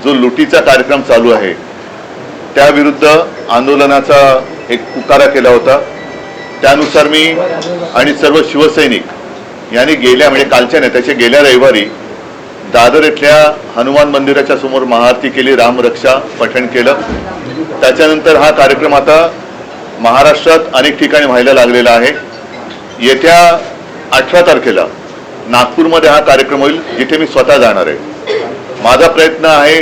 जो लुटीचा कार्यक्रम चालू आहे त्याविरुद्ध आंदोलनाचा एक पुकारा केला होता। त्यानुसार मी आणि सर्व शिवसैनिक यांनी गेल्या म्हणजे कालच्या नाही त्याच्या गेल्या रविवारी दादर इथल्या हनुमान मंदिराच्या समोर महाआरती केली, रामरक्षा पठण केलं। त्याच्यानंतर हा कार्यक्रम आता महाराष्ट्रात अनेक ठिकाणी व्हायला लागलेला आहे। येत्या 18 तारखेला नागपूरमध्ये हा कार्यक्रम होईल जिथे मी स्वतः जाणार आहे। माझा प्रयत्न आहे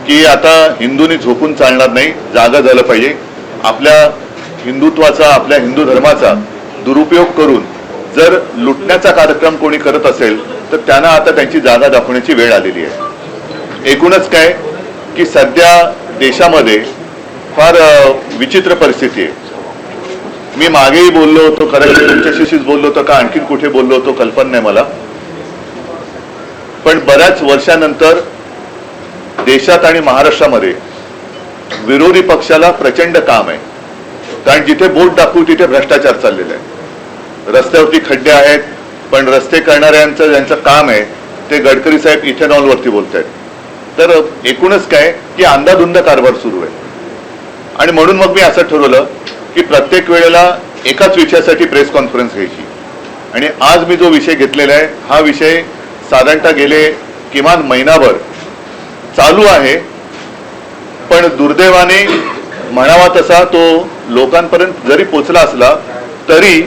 की आता हिंदूंनी झोपून चालणार नाही, जागा झालं पाहिजे। आपल्या हिंदुत्वाचा आपल्या हिंदू धर्माचा दुरुपयोग करून जर लुटण्याचा कार्यक्रम कोणी करत असेल तर त्यांना आता त्यांची जागा दाखवण्याची वेळ आलेली आहे। एकूणच काय की सध्या देशामध्ये फार विचित्र परिस्थिती आहे। मी मागेही बोललो होतो, कदाचित तुमच्याशीच बोललो होतो का आणखीन कुठे बोललो होतो कल्पना नाही मला, पण बऱ्याच वर्षानंतर देशात आणि महाराष्ट्रामध्ये विरोधी पक्षाला प्रचंड काम आहे। कारण जिथे बोट दाखवू तिथे भ्रष्टाचार चाललेला आहे। रस्त्यावरती खड्डे आहेत पण रस्ते करणाऱ्यांचं ज्यांचं काम आहे ते गडकरी साहेब इथेनॉलवरती बोलत आहेत। तर एकूणच काय की अंधाधुंद कारभार सुरू आहे। आणि म्हणून मग मी असं ठरवलं की प्रत्येक वेळेला एकाच विषयासाठी प्रेस कॉन्फरन्स घ्यायची। आणि आज मी जो विषय घेतलेला आहे हा विषय साधारणतः गेले किमान महिनाभर चालू आहे, पण दुर्दैवाने म्हणावा तसा तो लोकांपर्यंत जरी पोचला असला तरी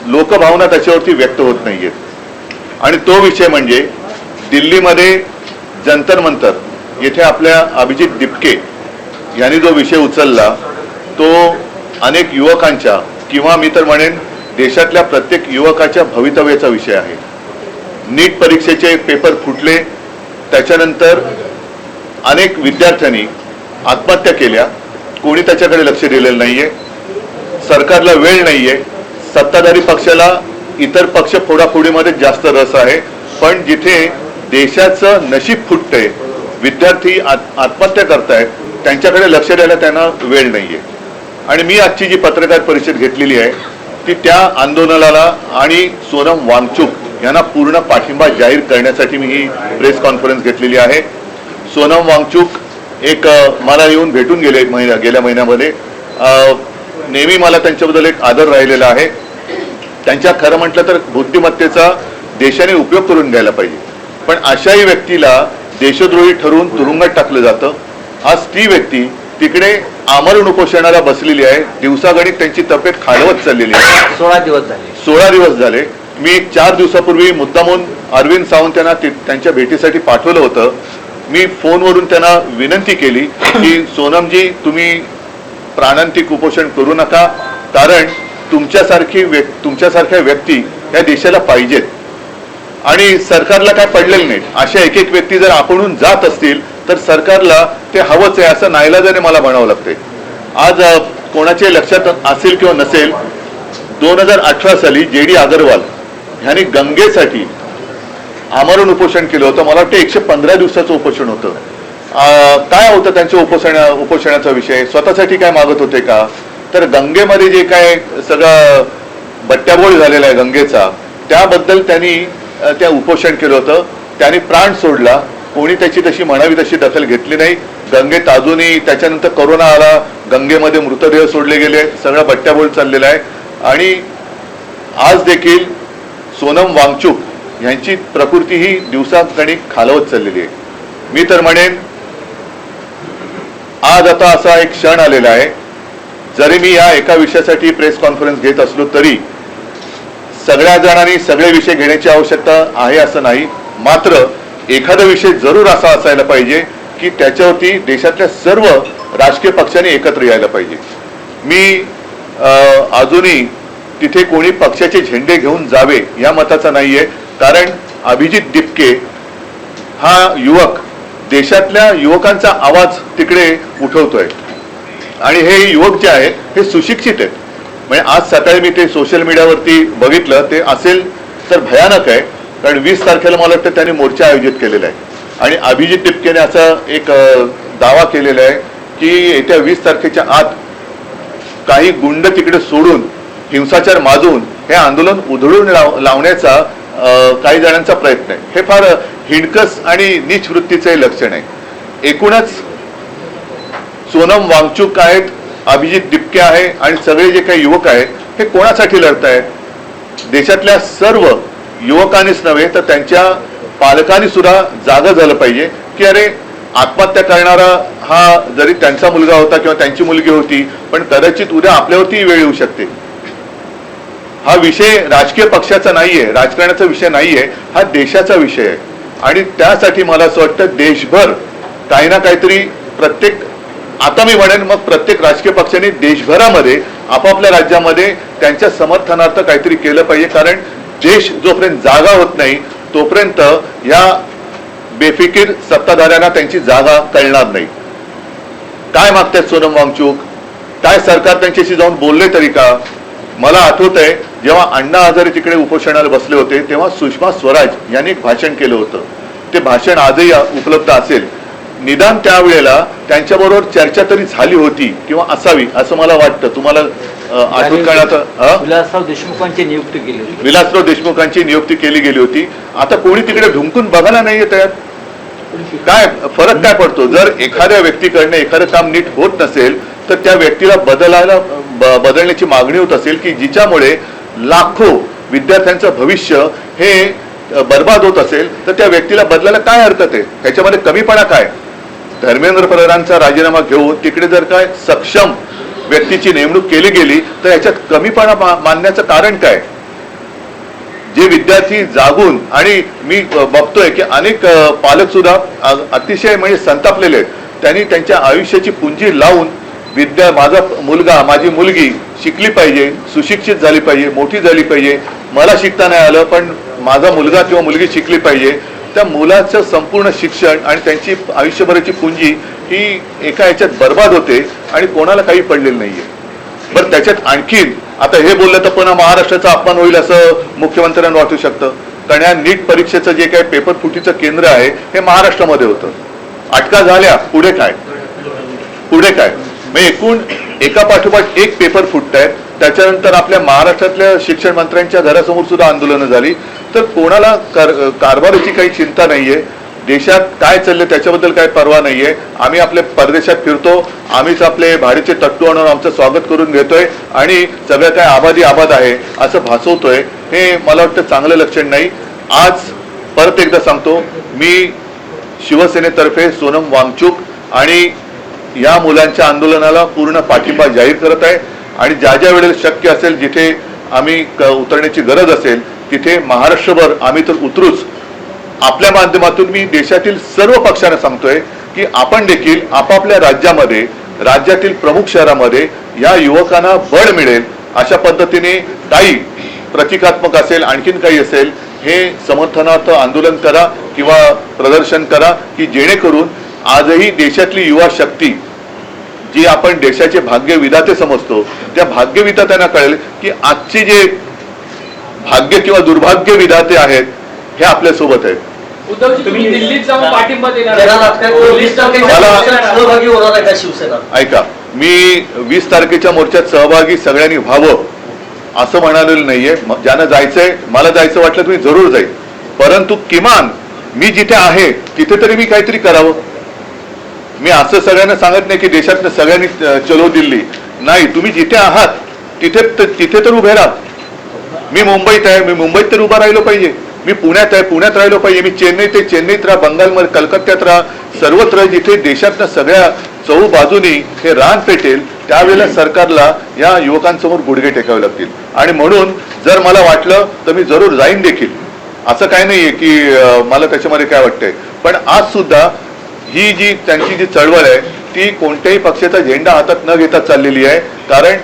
लोकभावना त्याच्यावरती व्यक्त होत नाहीयेत। आणि तो विषय म्हणजे दिल्लीमध्ये जंतर मंतर येथे आपल्या अभिजित दिपके यांनी जो विषय उचलला तो अनेक युवकांच्या किंवा मी तर म्हणेन देशातल्या प्रत्येक युवकाच्या भवितव्याचा विषय आहे। नीट परीक्षेचे पेपर फुटले, त्याच्यानंतर अनेक विद्यार्थ्यांनी आत्महत्या केल्या, कोणी त्याच्याकडे लक्ष दिलेलं नाहीये। सरकारला वेळ नाहीये, सत्ताधारी पक्षाला इतर पक्ष फोडाफोडीमध्ये जास्त रस आहे, पण जिथे देशाचं नशीब फुटतंय, विद्यार्थी आत्महत्या करतायत, त्यांच्याकडे लक्ष द्यायला त्यांना वेळ नाहीये। आणि मी आजची जी पत्रकार परिषद घेतलेली आहे ती त्या आंदोलनाला आणि सोनम वांगचुक यांना पूर्ण पाठिंबा जाहीर करण्यासाठी मी ही प्रेस कॉन्फरन्स घेतलेली आहे। सोनम वांगचुक एक मला येऊन भेटून गेले गेल्या महिन्यामध्ये, नेहमी मला त्यांच्याबद्दल एक आदर राहिलेला आहे। त्यांच्या खरं म्हटलं तर बुद्धिमत्तेचा देशाने उपयोग करून घ्यायला पाहिजे, पण अशाही व्यक्तीला देशद्रोही ठरवून तुरुंगात टाकलं जातं। आज ती व्यक्ती तिकडे आमरण उपोषणाला बसलेली आहे, दिवसागणिक त्यांची तब्येत खालवत चाललेली आहे। 16 दिवस झाले। मी 4 दिवसापूर्वी मुद्दामून अरविंद सावंत यांना त्यांच्या भेटीसाठी पाठवलं होतं। मी फोनवरून त्यांना विनंती केली की सोनमजी तुम्ही प्राणांतिक उपोषण करू नका, कारण तुमच्यासारख्या व्यक्ती या देशाला पाहिजेत आणि सरकारला काय पडलेलं नाही। अशा एक एक व्यक्ती जर आपणहून जात असतील तर सरकारला ते हवंच आहे असं नाईलाजाने मला म्हणावं लागतंय। आज कोणाच्या लक्षात असेल किंवा नसेल, 2018 साली JD अगरवाल ह्यांनी गंगेसाठी आमरण उपोषण केलं होतं। मला वाटतं 115 दिवसाचं उपोषण होतं। काय होतं त्यांच्या उपोषणाचा विषय? स्वतःसाठी काय मागत होते का? तर गंगेमध्ये जे काय सगळं बट्ट्याबोळ झालेला आहे गंगेचा, त्याबद्दल त्यांनी त्या उपोषण केलं होतं। त्यांनी प्राण सोडला, कोणी त्याची तशी म्हणावी तशी दखल घेतली नाही। गंगेत अजूनही त्याच्यानंतर कोरोना आला, गंगेमध्ये मृतदेह सोडले गेले, सगळा बट्ट्याबोळ चाललेला आहे। आणि आज देखील सोनम वांगचुक यांची प्रकृती ही दिवसागणिक खालवत चाललेली आहे। मी तर म्हणेन आज आता असा एक क्षण आलेला आहे, जरी मी या एका विषयासाठी प्रेस कॉन्फरन्स घेत असलो तरी सगळ्या जणांनी सगळे विषय घेण्याची आवश्यकता आहे असं नाही, मात्र एखादा विषय जरूर असा असायला पाहिजे की त्याच्यावरती देशातल्या सर्व राजकीय पक्षांनी एकत्र यायला पाहिजे। मी अजूनही तिथे कोणी पक्षाचे झेंडे घेऊन जावे या मताचा नाहीये, कारण अभिजित दिपके हा युवक देशातल्या युवकांचा आवाज तिकडे उठवतोय आणि हे युवक जे आहेत हे सुशिक्षित आहेत। म्हणजे आज सकाळी मी ते सोशल मीडियावरती बघितलं, ते असेल तर भयानक आहे, कारण 20 तारखेला मला वाटतं त्यांनी मोर्चा आयोजित केलेला आहे आणि अभिजित दिपकेने असा एक दावा केलेला आहे की येत्या 20 तारखेच्या आत काही गुंड तिकडे सोडून हिंसाचार माजून हे आंदोलन उधळून लावण्याचा काही जणांचा प्रयत्न आहे। हे फार हिणकस आणि नीच वृत्तीचे लक्षण आहे। एकूणच सोनम वांगचूक आहेत, अभिजित दिपके आहे आणि सगळे जे काही युवक आहेत हे कोणासाठी लढतायत? देशातल्या सर्व युवकांनीच नव्हे तर त्यांच्या पालकांनी सुद्धा जागा झालं पाहिजे की अरे आत्महत्या करणारा हा जरी त्यांचा मुलगा होता किंवा त्यांची मुलगी होती, पण कदाचित उद्या आपल्यावरती वेळ येऊ शकते. हा विषय राजकीय पक्षाचा नाहीये, राजकारणाचा विषय नाहीये, हा देशाचा विषय आहे. आणि त्यासाठी मला असं वाटतं देशभर काही ना काहीतरी प्रत्येक, आता मी म्हणेन मग प्रत्येक राजकीय पक्षाने देशभरामध्ये आपापल्या राज्यामध्ये त्यांच्या समर्थनार्थ काहीतरी केलं पाहिजे. कारण देश जोपर्यंत जागा होत नाही तोपर्यंत या बेफिकीर सत्ताधाऱ्यांना त्यांची जागा कळणार नाही. काय मागतात सोनम वांगचूक? काय सरकार त्यांच्याशी जाऊन बोलले तरी का? मला आठवत आहे जेव्हा अण्णा हजारे तिकडे उपोषणाला बसले होते तेव्हा सुषमा स्वराज यांनी एक भाषण केलं होतं. ते भाषण आजही उपलब्ध असेल. निदान त्यावेळेला त्यांच्याबरोबर चर्चा तरी झाली होती किंवा असावी असं मला वाटतं. तुम्हाला आठवण करण्यात विलासराव देशमुखांची नियुक्ती केली होती. विलासराव देशमुखांची नियुक्ती केली गेली होती. आता कोणी तिकडे ढुंकून बघायला नाहीये त्यात. काय फरक काय पडतो? जर एखाद्या व्यक्तीकडनं एखादं काम नीट होत नसेल तर त्या व्यक्तीला बदलण्याची मागणी होत असेल की जिच्यामुळे लाखो विद्यार्थ्यांचं भविष्य हे बर्बाद होत असेल तर त्या व्यक्तीला बदलायला काय हरकत आहे? ह्याच्यामध्ये कमीपणा काय? धर्मेंद्र प्रधानांचा राजीनामा घेऊन तिकडे जर काय सक्षम व्यक्तीची नेमणूक केली गेली तर याच्यात कमीपणा मानण्याचं कारण काय? जे विद्यार्थी जागून, आणि मी बघतोय की अनेक पालक सुद्धा अतिशय म्हणजे संतापलेले आहेत. त्यांनी त्यांच्या आयुष्याची पुंजी लावून माझा मुलगा माझी मुलगी शिकली पाहिजे, सुशिक्षित झाली पाहिजे, मोठी झाली पाहिजे, मला शिकता नाही आलं पण माझा मुलगा किंवा मुलगी शिकली पाहिजे. त्या मुलाचं संपूर्ण शिक्षण आणि त्यांची आयुष्यभराची पुंजी ही एका ह्याच्यात बर्बाद होते आणि कोणाला काही पडलेलं नाहीये. बरं, त्याच्यात आणखीन आता हे बोललं तर पुन्हा महाराष्ट्राचा अपमान होईल असं मुख्यमंत्र्यांना वाटू शकतं. कारण या नीट परीक्षेचं जे काही पेपर फुटीचं केंद्र आहे हे महाराष्ट्रामध्ये होतं. अटका झाल्या, पुढे काय? पुढे काय? मग एकूण एका पाठोपाठ एक पेपर फुटत आहेत. त्याच्यानंतर आपल्या महाराष्ट्रातल्या शिक्षण मंत्र्यांच्या घरासमोर सुद्धा आंदोलनं झाली. तर कोणाला कारभाराची काही चिंता नाहीये. देशात काय चाललंय त्याच्याबद्दल काही पर्वा नाहीये. आम्ही आपल्या परदेशात फिरतो, आम्हीच आपले भाडीचे तट्टू आणून आमचं स्वागत करून घेतोय आणि सगळं काय आबादी आबाद आहे असं भासवतोय. हे मला वाटतं चांगलं लक्षण नाही. आज परत एकदा सांगतो, मी शिवसेनेतर्फे सोनम वांगचूक आणि या मुलांच्या आंदोलनाला पूर्ण पाठिंबा जाहीर करत आहे. आणि ज्या ज्या वेळेला शक्य असेल, जिथे आम्ही उतरण्याची गरज असेल तिथे महाराष्ट्रभर आम्ही तर उतरूच. आपल्या माध्यमातून मी देशातील सर्व पक्षांना सांगतोय की आपण देखील आपापल्या राज्यामध्ये, राज्यातील प्रमुख शहरामध्ये या युवकांना बळ मिळेल अशा पद्धतीने काही प्रतिकात्मक असेल, आणखीन काही असेल, हे समर्थनार्थ आंदोलन करा किंवा प्रदर्शन करा की जेणेकरून आजही देशातली युवा शक्ती जी आपण देशाचे भाग्य विधाते समजतो त्या भाग्य विधात्यांना कळेल की आजचे जे भाग्य किंवा दुर्भाग्य विधाते आहेत हे आपल्या सोबत आहेत. तुम्ही दिल्लीत जाऊन पाठिंबा देणार? ऐका, मी 20 तारखेच्या मोर्चात सहभागी सगळ्यांनी व्हावं असं म्हणालेलं नाहीये. ज्यांना जायचंय, मला जायचं वाटलं तुम्ही जरूर जाईल, परंतु किमान मी जिथे आहे तिथे तरी मी काहीतरी करावं. मी असं सगळ्यांना सांगत नाही की देशातल्या सगळ्यांनी चलो दिल्ली. नाही, तुम्ही जिथे आहात तिथे तर उभे राहा. मी मुंबईत आहे, मी मुंबईत तर उभा राहिलो पाहिजे. मी पुण्यात आहे, पुण्यात राहिलो पाहिजे. मी चेन्नईत आहे, चेन्नईत राहा. बंगालमध्ये, कलकत्त्यात राहा. सर्वत्र जिथे देशातल्या सगळ्या चहूबाजूनी हे रान पेटेल त्यावेळेला सरकारला या युवकांसमोर गुडघे टेकावे लागतील. आणि म्हणून जर मला वाटलं तर मी जरूर जाईन देखील. असं काय नाहीये की मला त्याच्यामध्ये काय वाटतंय. पण आज सुद्धा ही जी त्यांची जी चळवळ आहे ती कोणत्याही पक्षाचा झेंडा हातात न घेता चाललेली आहे. कारण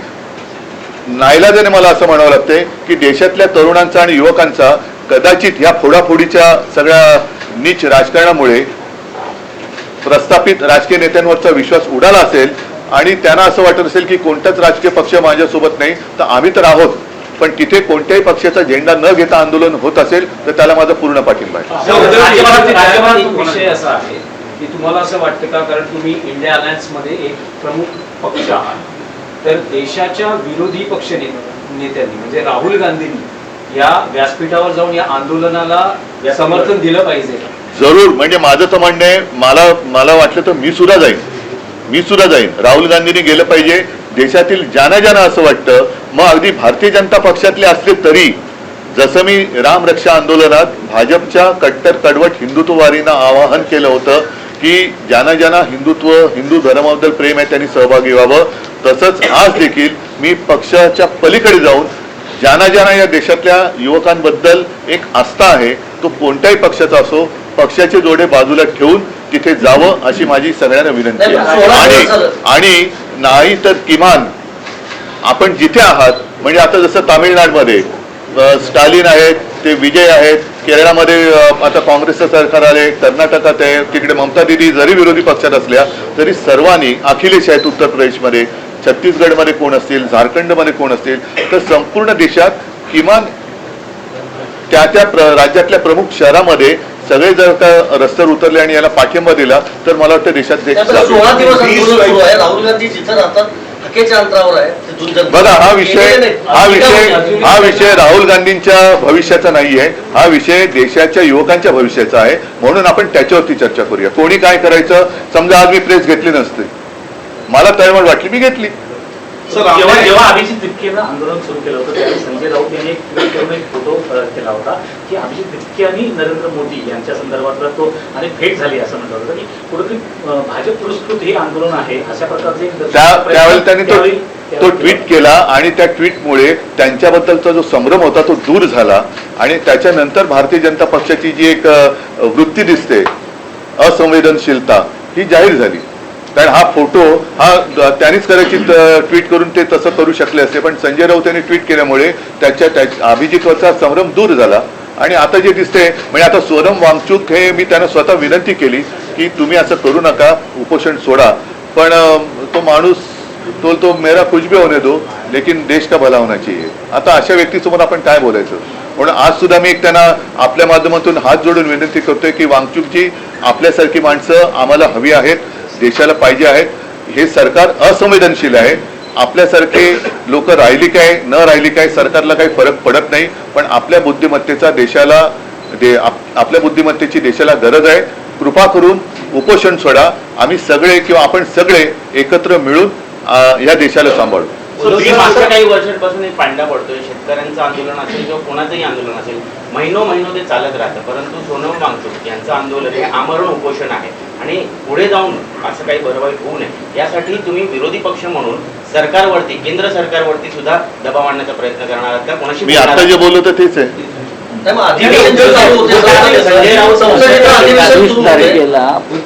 नाईलाजाने मला असं म्हणावं लागतंय की देशातल्या तरुणांचा आणि युवकांचा कदाचित ह्या फोडाफोडीच्या सगळ्या नीच राजकारणामुळे प्रस्थापित राजकीय नेत्यांवरचा विश्वास उडाला असेल आणि त्यांना असं वाटत असेल की कोणताच राजकीय पक्ष माझ्यासोबत नाही, तर आम्ही तर आहोत. पण तिथे कोणत्याही पक्षाचा झेंडा न घेता आंदोलन होत असेल तर त्याला माझा पूर्ण पाठिंबा आहे. विषय असा आहे की तुम्हाला असं वाटतं का, कारण तुम्ही इंडिया अलायन्स मध्ये एक प्रमुख पक्ष आहात, तर देशाच्या विरोधी पक्ष नेत्यांनी म्हणजे राहुल गांधींनी या व्यासपीठावर जाऊन या आंदोलनाला समर्थन दिलं पाहिजे? जरूर, म्हणजे माझं तर म्हणणं आहे, मला वाटलं तर मी सुद्धा जाईन. राहुल गांधींनी गेलं पाहिजे. देशातील ज्यांना असं वाटतं, मग अगदी भारतीय जनता पक्षातले असले तरी, जसं मी राम रक्षा आंदोलनात भाजपच्या कट्टर कडवट हिंदुत्ववादींना आवाहन केलं होतं की ज्यांना हिंदू धर्माबद्दल प्रेम आहे त्यांनी सहभागी व्हावं, तसंच आज देखील मी पक्षाच्या पलीकडे जाऊन ज्यांना या देशातल्या युवकांबद्दल एक आस्था आहे, तो कोणत्याही पक्षाचा असो, पक्षाचे जोडे बाजूला ठेवून तिथे जावं अशी माझी सगळ्यांना विनंती आहे. आणि नाही तर किमान आपण जिथे आहात, म्हणजे आता जसं तामिळनाडूमध्ये स्टालिन आहेत, ते विजय आहेत, केरळामध्ये आता काँग्रेसचं सरकार आले, कर्नाटकात आहे, तिकडे ममता दिदी जरी विरोधी पक्षात असल्या तरी सर्वांनी, अखिलेश आहेत उत्तर प्रदेशमध्ये, छत्तीसगडमध्ये कोण असतील, झारखंडमध्ये कोण असतील, तर संपूर्ण देशात किमान त्या राज्यातल्या प्रमुख शहरामध्ये सगळे जर का रस्त्यावर उतरले आणि याला पाठिंबा दिला तर मला वाटतं देशात 16 दिवस आंदोलन सुरू आहे. राहुल गांधी जिथं राहतात हक्केच्या अंतरावर आहे. बघा, हा विषय राहुल गांधींच्या भविष्याचा नाही आहे, हा विषय देशाच्या युवकांच्या भविष्याचा आहे. म्हणून आपण त्याच्यावरती चर्चा करूया. कोणी काय करायचं, समजा आज मी प्रेस घेतली नसते, मला तळमळ वाटली, मी घेतली. जेव्हा अभिजित तिपकेनं आंदोलन सुरू केलं होतं त्यावेळी संजय राऊत यांनी एक ट्विट करून एक फोटो केला होता की अभिजित तिपके आणि नरेंद्र मोदी यांच्या संदर्भातला तो आणि भेट झाली असं म्हटलं होतं की कुठेतरी भाजप पुरस्कृत हे आंदोलन आहे अशा प्रकारचे त्यावेळी त्यांनी तो ट्विट केला आणि त्या ट्विटमुळे त्यांच्याबद्दलचा जो संभ्रम होता तो दूर झाला आणि त्याच्यानंतर भारतीय जनता पक्षाची जी एक वृत्ती दिसते, असंवेदनशीलता, ही जाहीर झाली. कारण हा फोटो त्यांनीच कदाचित ट्विट करून ते तसं करू शकले असते, पण संजय राऊत यांनी ट्विट केल्यामुळे त्याच्या अभिजितवरचा संभ्रम दूर झाला. आणि आता जे दिसते, म्हणजे आता सोनम वांगचूक हे मी त्यांना स्वतः विनंती केली की तुम्ही असं करू नका, उपोषण सोडा, पण तो माणूस तो मेरा कुछ भी होने दो लेकिन देश का भला होना चाहिए. आता अशा व्यक्तीसमोर आपण काय बोलायचं. म्हणून आज सुद्धा मी त्यांना आपल्या माध्यमातून हात जोडून विनंती करतोय की वांगचूकजी, आपल्यासारखी माणसं आम्हाला हवी आहेत, देशाला पाहिजे आहेत. हे सरकार असंवेदनशील आहे. आपल्यासारखे लोक राहिली काय न राहिली काय सरकारला काही फरक पडत नाही, पण आपल्या बुद्धिमत्तेचा आपल्या बुद्धिमत्तेची देशाला गरज आहे. कृपा करून उपोषण सोडा. आम्ही सगळे किंवा आपण सगळे एकत्र मिळून या देशाला सांभाळू. मागच्या काही वर्षांपासून एक पांडा पडतोय. शेतकऱ्यांचं आंदोलन असेल किंवा कोणाचंही आंदोलन असेल, महिनो ते चालत राहतं. परंतु सोनम वांगचूक यांचं आंदोलन हे आमरण उपोषण आहे आणि पुढे जाऊन असं काही बरं वाईट होऊ नये यासाठी तुम्ही विरोधी पक्ष म्हणून सरकारवरती, केंद्र सरकारवरती सुद्धा दबाव आणण्याचा प्रयत्न करणार आहात का? कोणाशी मी आता जे बोललो तर तेच आहे.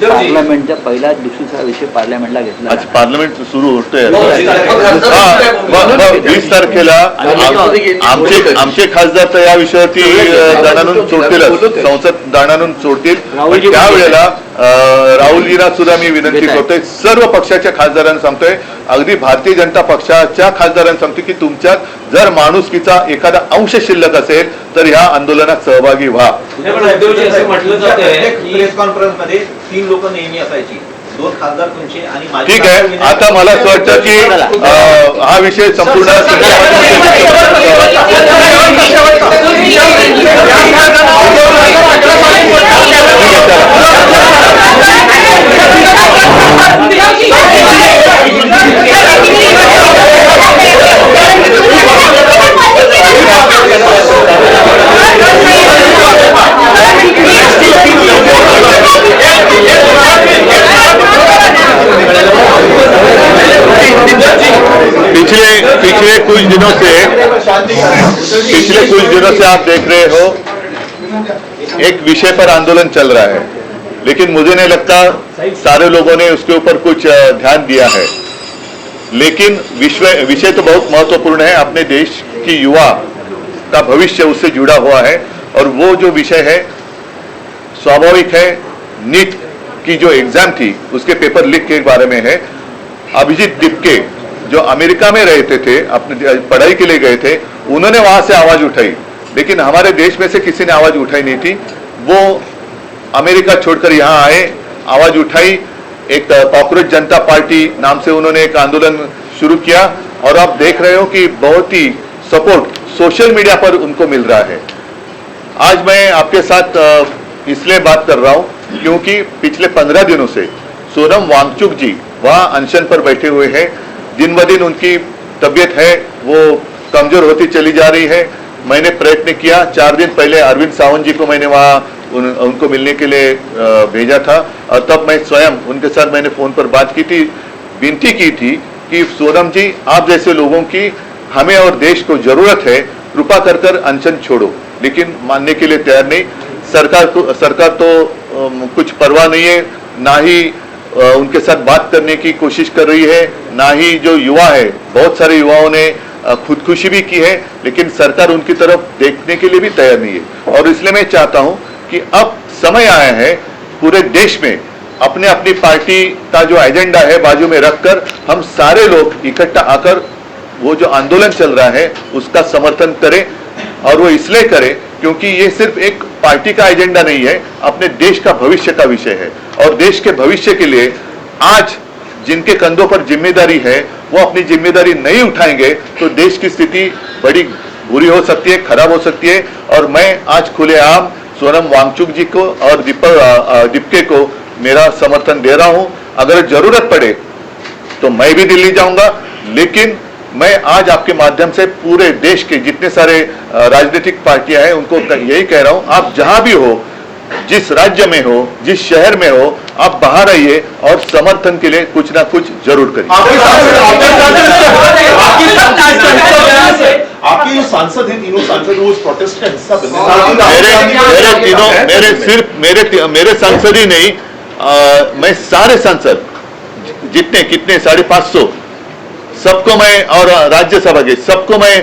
पार्लमेंटच्या पहिल्याच दिवशीचा विषय पार्लमेंटला घेतला. आज पार्लमेंट सुरू होतोय. 20 तारखेला आमचे खासदार तर या विषयावरती दाणानून सोडतील, संसद दाणानून सोडतील. त्यावेळेला राहुलजींना सुद्धा मी विनंती करतोय, सर्व पक्षाच्या खासदारांना सांगतोय, अगदी भारतीय जनता पक्षाच्या खासदारांना सांगतोय की तुमच्यात जर माणुसकीचा एखादा अंश शिल्लक असेल तर ह्या आंदोलनात सहभागी व्हा. म्हटलं जातंय प्रेस कॉन्फरन्स मध्ये 3 लोक नेहमी असायची, 2 खासदार तुमचे आणि ठीक आहे. आता मला असं वाटतं की हा विषय संपूर्ण पिछले कुछ दिनों से आप देख रहे हो एक विषय पर आंदोलन चल रहा है, लेकिन मुझे नहीं लगता सारे लोगों ने उसके ऊपर कुछ ध्यान दिया है. लेकिन विषय तो बहुत महत्वपूर्ण है. अपने देश की युवा का भविष्य उससे जुड़ा हुआ है और वो जो विषय है स्वाभाविक है. नीट की जो एग्जाम थी उसके पेपर लीक के बारे में है. अभिजीत तिपके जो अमेरिका में रहते थे, अपने पढ़ाई के लिए गए थे, उन्होंने वहां से आवाज उठाई, लेकिन हमारे देश में से किसी ने आवाज उठाई नहीं थी. वो अमेरिका छोड़कर यहाँ आए, आवाज उठाई. एक कॉकरोच जनता पार्टी नाम से उन्होंने एक आंदोलन शुरू किया और आप देख रहे हो कि बहुत ही सपोर्ट सोशल मीडिया पर उनको मिल रहा है. आज मैं आपके साथ इसलिए बात कर रहा हूं क्योंकि पिछले 15 दिनों से सोनम वांगचुक जी वहां अनशन पर बैठे हुए हैं। दिन ब दिन उनकी तबीयत है वो कमजोर होती चली जा रही है। मैंने प्रयत्न किया, 4 दिन पहले अरविंद सावंत जी को मैंने वहां उनको मिलने के लिए भेजा था और तब मैं स्वयं उनके साथ मैंने फोन पर बात की थी, विनती की थी कि सोनम जी आप जैसे लोगों की हमें और देश को जरूरत है, कृपा कर अनशन छोड़ो। लेकिन मानने के लिए तैयार नहीं। सरकार तो कुछ परवाह नहीं है, ना ही उनके साथ बात करने की कोशिश कर रही है, ना ही जो युवा है, बहुत सारे युवाओं ने खुदकुशी भी की है, लेकिन सरकार उनकी तरफ देखने के लिए भी तैयार नहीं है। और इसलिए मैं चाहता हूं कि अब समय आया है पूरे देश में अपने अपनी पार्टी का जो एजेंडा है बाजू में रखकर हम सारे लोग इकट्ठा आकर वो जो आंदोलन चल रहा है उसका समर्थन करें। और वो इसलिए करें क्योंकि ये सिर्फ एक पार्टी का एजेंडा नहीं है, अपने देश का भविष्य का विषय है। और देश के भविष्य के लिए आज जिनके कंधों पर जिम्मेदारी है वो अपनी जिम्मेदारी नहीं उठाएंगे तो देश की स्थिति बड़ी बुरी हो सकती है, खराब हो सकती है। और मैं आज खुलेआम सोनम वांगचुक जी को और दीपके को मेरा समर्थन दे रहा हूं। अगर जरूरत पड़े तो मैं भी दिल्ली जाऊंगा, लेकिन मैं आज आपके माध्यम से पूरे देश के जितने सारे राजनीतिक पार्टियां हैं उनको यही कह रहा हूं, आप जहां भी हो, जिस राज्य में हो, जिस शहर में हो, आप बाहर आइए और समर्थन के लिए कुछ ना कुछ जरूर करिए। आपके जो सांसद हैं, तीनों सांसद वो इस प्रोटेस्ट का हिस्सा बने। मेरे सांसद ही नहीं, मैं सारे सांसद जितने कितने 550 सबको मैं और राज्यसभा के सबको मैं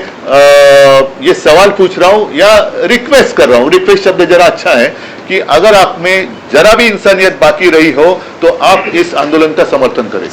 ये सवाल पूछ रहा हूं या रिक्वेस्ट कर रहा हूं। रिक्वेस्ट शब्द जरा अच्छा है कि अगर आप में जरा भी इंसानियत बाकी रही हो तो आप इस आंदोलन का समर्थन करें।